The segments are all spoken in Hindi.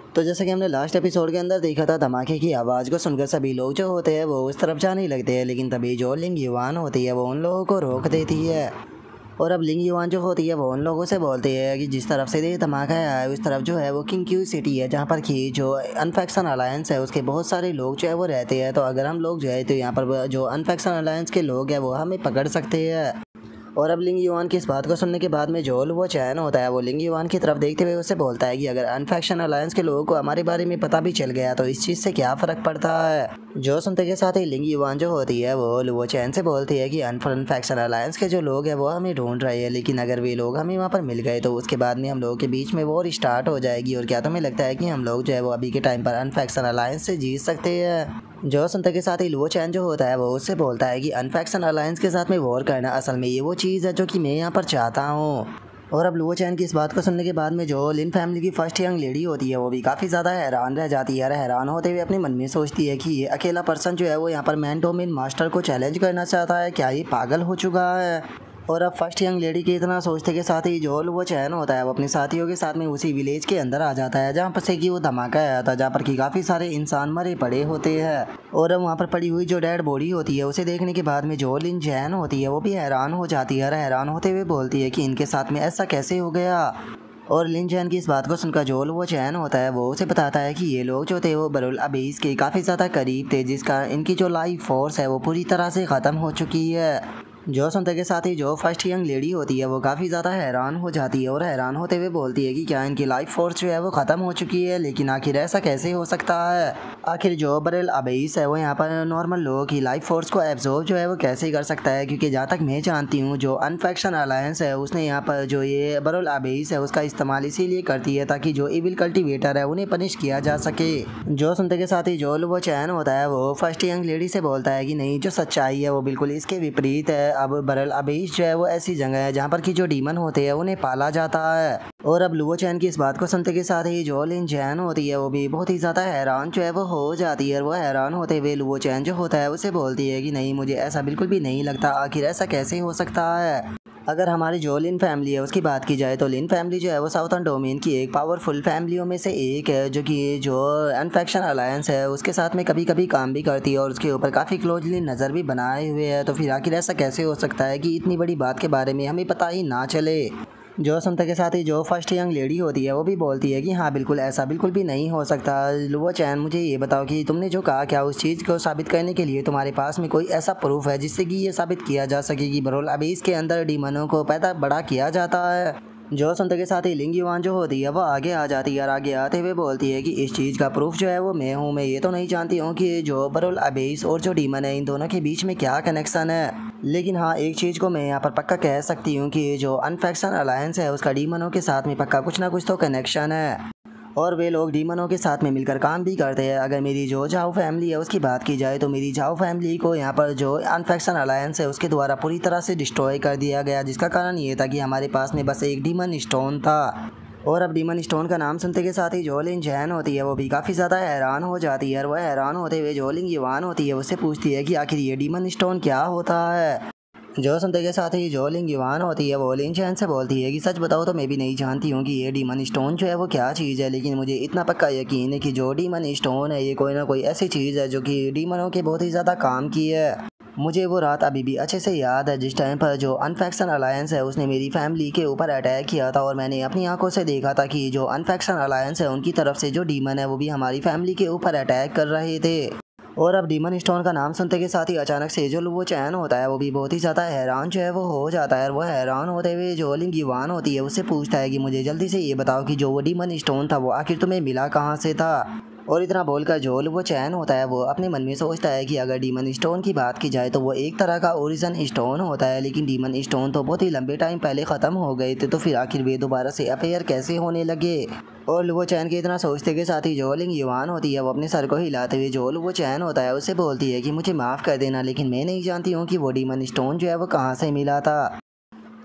तो जैसा कि हमने लास्ट एपिसोड के अंदर देखा था, धमाके की आवाज़ को सुनकर सभी लोग जो होते हैं वो उस तरफ जाने लगते हैं, लेकिन तभी जो लिंग युवान होती है वो उन लोगों को रोक देती है। और अब लिंग युवान जो होती है वो उन लोगों से बोलती है कि जिस तरफ से ये धमाका है उस तरफ जो है वो किंग क्यू सिटी है, जहाँ पर कि जो अनफैक्शन अलायंस है उसके बहुत सारे लोग जो है वो रहते हैं। तो अगर हम लोग जो है तो यहाँ पर जो अनफैक्शन अलायंस के लोग हैं वो हमें पकड़ सकते हैं। और अब लिंग युवान की इस बात को सुनने के बाद में जोल वो चैन होता है वो लिंग युवान की तरफ देखते हुए उससे बोलता है कि अगर अनफैक्शन अलायंस के लोगों को हमारे बारे में पता भी चल गया तो इस चीज़ से क्या फ़र्क पड़ता है। जो सुनते के साथ ही लिंग युवान जो होती है वो चैन से बोलती है कि अनफैक्शन अलायंस के जो लोग हैं वो हमें ढूंढ रहे हैं, लेकिन अगर वे लोग हमें वहाँ पर मिल गए तो उसके बाद में हम लोगों के बीच में वॉर स्टार्ट हो जाएगी। और क्या तुम्हें लगता है कि हम लोग जो है वो अभी के टाइम पर अनफैक्शन अलायंस से जीत सकते हैं। जो सुनते के साथ ही लुओ चैन जो होता है वो उससे बोलता है कि अनफैक्शन अलायंस के साथ में वॉर करना असल में ये वो चीज़ है जो कि मैं यहाँ पर चाहता हूँ। और अब लुओ चैन की इस बात को सुनने के बाद में जो लिन फैमिली की फर्स्ट यंग लेडी होती है वो भी काफ़ी ज़्यादा हैरान रह जाती है। हैरान होते हुए अपने मन में सोचती है कि ये अकेला पर्सन जो है वो यहाँ पर मैन डोमिन मास्टर को चैलेंज करना चाहता है, क्या ये पागल हो चुका है। और अब फर्स्ट यंग लेडी के इतना सोचते के साथ ही जो वो चैन होता है वो अपने साथियों के साथ में उसी विलेज के अंदर आ जाता है जहाँ पर से कि वो धमाका आया था, जहाँ पर कि काफ़ी सारे इंसान मरे पड़े होते हैं। और अब वहाँ पर पड़ी हुई जो डेड बॉडी होती है उसे देखने के बाद में जो लिन चैन होती है वो भी हैरान हो जाती है और हैरान होते हुए बोलती है कि इनके साथ में ऐसा कैसे हो गया। और लिन चैन की इस बात को सुनकर जोल वो चैन होता है वो उसे बताता है कि ये लोग जो थे वो बरुल अबीस के काफ़ी ज़्यादा करीब थे, जिसका इनकी जो लाइफ फोर्स है वो पूरी तरह से ख़त्म हो चुकी है। जो सुनते के साथ ही जो फर्स्ट यंग लेडी होती है वो काफ़ी ज़्यादा हैरान हो जाती है और हैरान होते हुए बोलती है कि क्या इनकी लाइफ फोर्स जो है वो ख़त्म हो चुकी है, लेकिन आखिर ऐसा कैसे हो सकता है। आखिर जो बरुल अबीस है वो यहाँ पर नॉर्मल लोगों की लाइफ फोर्स को एब्जॉर्ब जो है वो कैसे कर सकता है, क्योंकि जहाँ तक मैं जानती हूँ जो अनफैक्शन अलायंस है उसने यहाँ पर जो ये बरुल अबीस है उसका इस्तेमाल इसीलिए करती है ताकि जो इविल कल्टिवेटर है उन्हें पनिश किया जा सके। जो सुनते के साथ ही जो वो चैन होता है वो फर्स्ट यंग लेडी से बोलता है कि नहीं, जो सच्चाई है वो बिल्कुल इसके विपरीत है। अब बरुल अबीस जो है वो ऐसी जगह है जहाँ पर कि जो डीमन होते हैं उन्हें पाला जाता है। और अब लुओ चैन की इस बात को सुनते के साथ ही जो लिन चैन होती है वो भी बहुत ही ज़्यादा हैरान जो है वो हो जाती है। और वो हैरान होते हुए लुओ चैन जो होता है उसे बोलती है कि नहीं, मुझे ऐसा बिल्कुल भी नहीं लगता, आखिर ऐसा कैसे हो सकता है। अगर हमारी जो लिन फैमिली है उसकी बात की जाए तो लिन फैमिली जो है वो साउथर्न डोमेन की एक पावरफुल फैमिलियों में से एक है, जो कि जो अनफैक्शन अलायंस है उसके साथ में कभी कभी काम भी करती है और उसके ऊपर काफ़ी क्लोजली नज़र भी बनाए हुए है। तो फिर आखिर ऐसा कैसे हो सकता है कि इतनी बड़ी बात के बारे में हमें पता ही ना चले। जो सुनते के साथ ही जो फर्स्ट यंग लेडी होती है वो भी बोलती है कि हाँ बिल्कुल, ऐसा बिल्कुल भी नहीं हो सकता। लुओ चैन, मुझे ये बताओ कि तुमने जो कहा क्या उस चीज़ को साबित करने के लिए तुम्हारे पास में कोई ऐसा प्रूफ है जिससे कि ये साबित किया जा सके कि बरुल अबीस के अंदर डीमनों को पैदा बड़ा किया जाता है। जो सुनते के साथ ही लिंग युवान जो होती है वो आगे आ जाती है और आगे आते हुए बोलती है कि इस चीज़ का प्रूफ जो है वो मैं हूँ। मैं ये तो नहीं जानती हूँ कि जो बरुल अबीस और जो डीमन है इन दोनों के बीच में क्या कनेक्शन है, लेकिन हाँ एक चीज़ को मैं यहाँ पर पक्का कह सकती हूँ कि जो अनफैक्शन अलायंस है उसका डीमनों के साथ में पक्का कुछ ना कुछ तो कनेक्शन है और वे लोग डीमनों के साथ में मिलकर काम भी करते हैं। अगर मेरी जो झाओ फैमिली है उसकी बात की जाए तो मेरी झाओ फैमिली को यहाँ पर जो अनफैक्शन अलायंस है उसके द्वारा पूरी तरह से डिस्ट्रॉय कर दिया गया, जिसका कारण ये था कि हमारे पास में बस एक डीमन स्टोन था। और अब डीमन स्टोन का नाम सुनते के साथ ही जो लिन चैन होती है वो भी काफ़ी ज़्यादा हैरान हो जाती है और वह हैरान होते हुए जो लिंग युवान होती है उससे पूछती है कि आखिर ये डीमन स्टोन क्या होता है। जो सुनते के साथ ही जो लिंग युवान होती है वो लिन चैन से बोलती है कि सच बताओ तो मैं भी नहीं जानती हूँ कि ये डीमन स्टोन जो है वो क्या चीज़ है, लेकिन मुझे इतना पक्का यकीन है कि जो डीमन स्टोन है ये कोई ना कोई ऐसी चीज़ है जो कि डीमनों के बहुत ही ज़्यादा काम की है। मुझे वो रात अभी भी अच्छे से याद है जिस टाइम पर जो अनफैक्शन अलायंस है उसने मेरी फैमिली के ऊपर अटैक किया था और मैंने अपनी आंखों से देखा था कि जो अनफैक्शन अलायंस है उनकी तरफ से जो डीमन है वो भी हमारी फैमिली के ऊपर अटैक कर रहे थे। और अब डीमन स्टोन का नाम सुनते के साथ ही अचानक से जो वो चैन होता है वो भी बहुत ही ज़्यादा हैरान जो है वो हो जाता है और वो हैरान होते हुए जो लिंग युवान होती है उससे पूछता है कि मुझे जल्दी से ये बताओ कि जो वो डीमन स्टोन था वो आखिर तुम्हें मिला कहाँ से था। और इतना बोलकर जो वो चैन होता है वो अपने मन में सोचता है कि अगर डीमन स्टोन की बात की जाए तो वो एक तरह का ओरिजिन स्टोन होता है, लेकिन डीमन स्टोन तो बहुत ही लंबे टाइम पहले ख़त्म हो गए थे, तो फिर आखिर वे दोबारा से अपेयर कैसे होने लगे। और लुओ चैन के इतना सोचते के साथ ही जो लिंग युवान होती है वो अपने सर को हिलाते हुए जो लुओ चैन होता है उससे बोलती है कि मुझे माफ़ कर देना, लेकिन मैं नहीं जानती हूँ कि वो डीमन स्टोन जो है वो कहाँ से मिला था,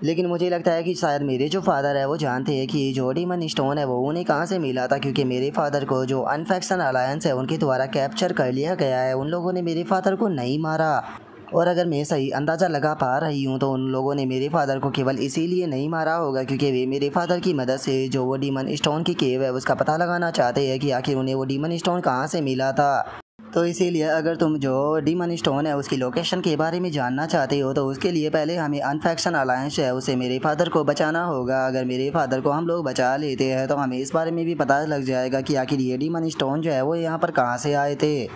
लेकिन मुझे लगता है कि शायद मेरे जो फादर है वो जानते हैं कि जो डीमन स्टोन है वो उन्हें कहाँ से मिला था, क्योंकि मेरे फादर को जो अनफैक्शन अलायंस है उनके द्वारा कैप्चर कर लिया गया है। उन लोगों ने मेरे फादर को नहीं मारा। और अगर मैं सही अंदाज़ा लगा पा रही हूँ तो उन लोगों ने मेरे फादर को केवल इसीलिए नहीं मारा होगा क्योंकि वे मेरे फादर की मदद से जो वो डीमन स्टोन की केव है उसका पता लगाना चाहते हैं कि आखिर उन्हें वो डीमन स्टोन कहाँ से मिला था। तो इसीलिए अगर तुम जो डीमन स्टोन है उसकी लोकेशन के बारे में जानना चाहते हो तो उसके लिए पहले हमें अनफैक्शन अलायंस है उसे मेरे फादर को बचाना होगा। अगर मेरे फादर को हम लोग बचा लेते हैं तो हमें इस बारे में भी पता लग जाएगा कि आखिर ये डीमन स्टोन जो है वो यहाँ पर कहाँ से आए थे।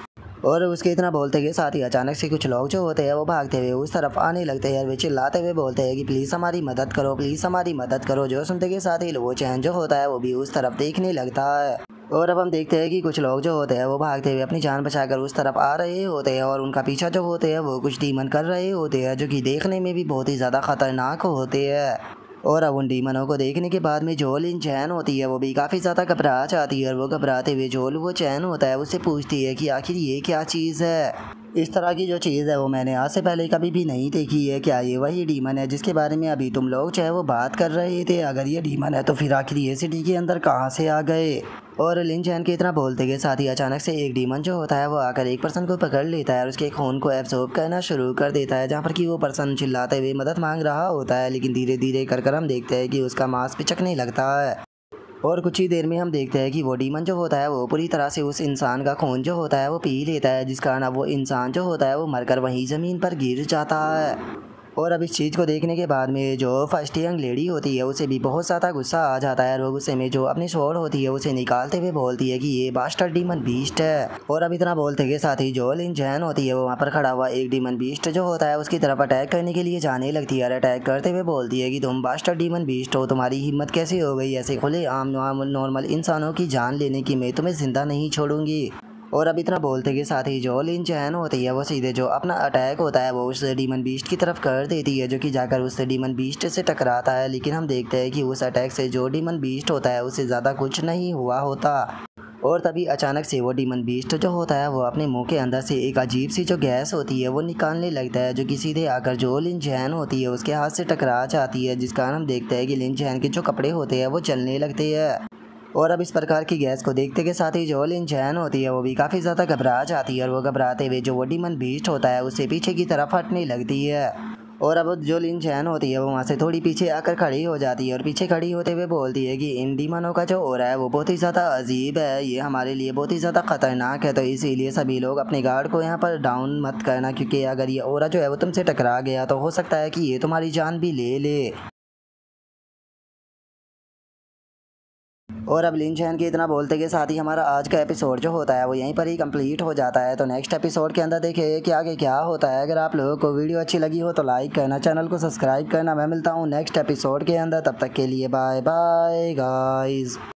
और उसके इतना बोलते के साथ ही अचानक से कुछ लोग जो होते हैं वो भागते हुए उस तरफ आने लगते हैं। वे चिल्लाते हुए बोलते हैं कि प्लीज़ हमारी मदद करो, प्लीज़ हमारी मदद करो। जो सुनते के साथ ही वो चैन जो होता है वो भी उस तरफ देखने लगता है। और अब हम देखते हैं कि कुछ लोग जो होते हैं वो भागते हुए अपनी जान बचाकर उस तरफ आ रहे होते हैं और उनका पीछा जो होते हैं वो कुछ डीमन कर रहे होते हैं जो कि देखने में भी बहुत ही ज़्यादा ख़तरनाक होते हैं। और अब उन डीमनों को देखने के बाद में जो लिन चैन होती है वो भी काफ़ी ज़्यादा घबरा जाती है और वो घबराते हुए जो वो चैन होता है उससे पूछती है कि आखिर ये क्या चीज़ है। इस तरह की जो चीज़ है वो मैंने आज से पहले कभी भी नहीं देखी है। क्या ये वही डीमन है जिसके बारे में अभी तुम लोग चाहे वो बात कर रहे थे? अगर ये डीमन है तो फिर आखिर ये सिटी के अंदर कहाँ से आ गए? और लिन चैन के इतना बोलते के साथ ही अचानक से एक डीमन जो होता है वो आकर एक पर्सन को पकड़ लेता है और उसके खून को एब्जॉर्ब करना शुरू कर देता है। जहाँ पर कि वो पर्सन चिल्लाते हुए मदद मांग रहा होता है लेकिन धीरे धीरे कर हम देखते हैं कि उसका मांस पिचकने लगता है। और कुछ ही देर में हम देखते हैं कि वो डीमन जो होता है वो पूरी तरह से उस इंसान का खून जो होता है वो पी लेता है, जिस कारण अब वो इंसान जो होता है वो मरकर वहीं ज़मीन पर गिर जाता है। और अब इस चीज़ को देखने के बाद में जो फर्स्ट यंग लेडी होती है उसे भी बहुत ज़्यादा गुस्सा आ जाता है और वो गुस्से में जो अपनी स्वॉर्ड होती है उसे निकालते हुए बोलती है कि ये बास्टर्ड डीमन बीस्ट है। और अब इतना बोलते के साथ ही जो लिन चैन होती है वो वहाँ पर खड़ा हुआ एक डीमन बीस्ट जो होता है उसकी तरफ अटैक करने के लिए जाने लगती है और अटैक करते हुए बोलती है कि तुम बास्टर्ड डीमन बीस्ट हो, तुम्हारी हिम्मत कैसे हो गई ऐसे खुले आम नॉर्मल इंसानों की जान लेने की, मैं तुम्हें जिंदा नहीं छोड़ूंगी। और अब इतना बोलते के साथ ही जो लिन चैन होती है वो सीधे जो अपना अटैक होता है वो उस डीमन बीस्ट की तरफ कर देती है जो कि जाकर उस डीमन बीस्ट से टकराता है। लेकिन हम देखते हैं कि उस अटैक से जो डीमन बीस्ट होता है उससे ज़्यादा कुछ नहीं हुआ होता। और तभी अचानक से वो डीमन बीस्ट जो होता है वो अपने मुंह के अंदर से एक अजीब सी जो गैस होती है वो निकालने लगता है जो कि सीधे आकर जो लिन चैन होती है उसके हाथ से टकरा जाती है, जिस कारण हम देखते हैं कि लिन चैन के जो कपड़े होते हैं वो जलने लगते हैं। और अब इस प्रकार की गैस को देखते के साथ ही जो लिन चैन होती है वो भी काफ़ी ज़्यादा घबरा जाती है और वो घबराते हुए जो वो डीमन बीस्ट होता है उससे पीछे की तरफ हटने लगती है। और अब जो लिन चैन होती है वो वहाँ से थोड़ी पीछे आकर खड़ी हो जाती है और पीछे खड़ी होते हुए बोलती है कि इन डीमनों का जो ओरा है वो बहुत ही ज़्यादा अजीब है, ये हमारे लिए बहुत ही ज़्यादा ख़तरनाक है, तो इसीलिए सभी लोग अपने गार्ड को यहाँ पर डाउन मत करना क्योंकि अगर ये ओरा जो है वो तुमसे टकरा गया तो हो सकता है कि ये तुम्हारी जान भी ले ले। और अब लिन चैन के इतना बोलते के साथ ही हमारा आज का एपिसोड जो होता है वो यहीं पर ही कंप्लीट हो जाता है। तो नेक्स्ट एपिसोड के अंदर देखिए कि आगे क्या होता है। अगर आप लोगों को वीडियो अच्छी लगी हो तो लाइक करना, चैनल को सब्सक्राइब करना। मैं मिलता हूँ नेक्स्ट एपिसोड के अंदर, तब तक के लिए बाय बाय गाइस।